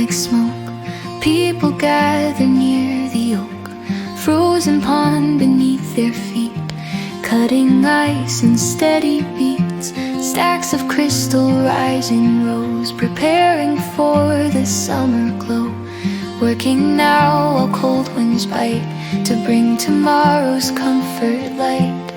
like smoke. People gather near the oak, frozen pond beneath their feet, cutting ice in steady beats. Stacks of crystal rising rows, preparing for the summer glow. Working now while cold winds bite, to bring tomorrow's comfort light.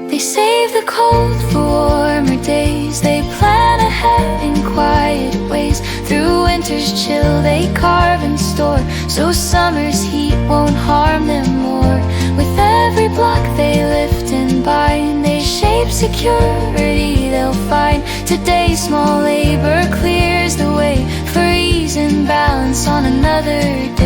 They save the cold for warmer days, they plan ahead in quiet ways. Through winter's chill they carve and store, so summer's heat won't harm them more. With every block they lift and bind, they shape security they'll find. Today's small labor clears the way for ease and balance on another day.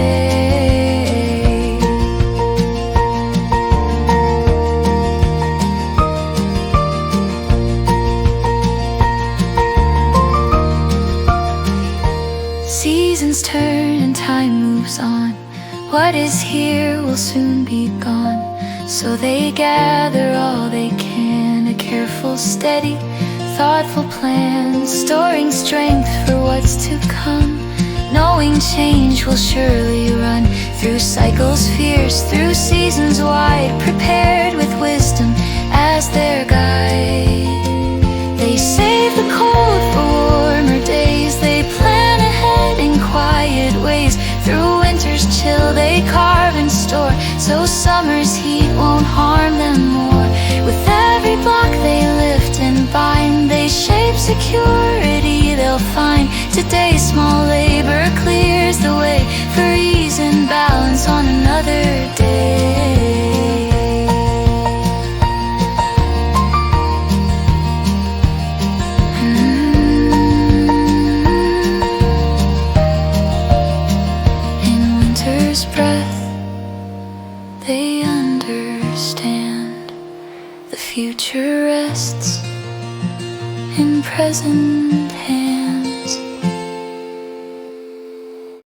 Seasons turn and time moves on. What is here will soon be gone. So they gather all they can, a careful, steady, thoughtful plan, storing strength for what's to come, knowing change will surely run through cycles fierce, through seasons wide, prepared with wisdom as their guide. They save the cold for warmer days, they plan ahead in quiet ways. Through winter's chill they carve and store, so summer's heat won't harm them more. With every block they lift and bind, they shape security they'll find. Today's small labor clears the way for ease and balance on another day. Breath, they understand. The future rests in present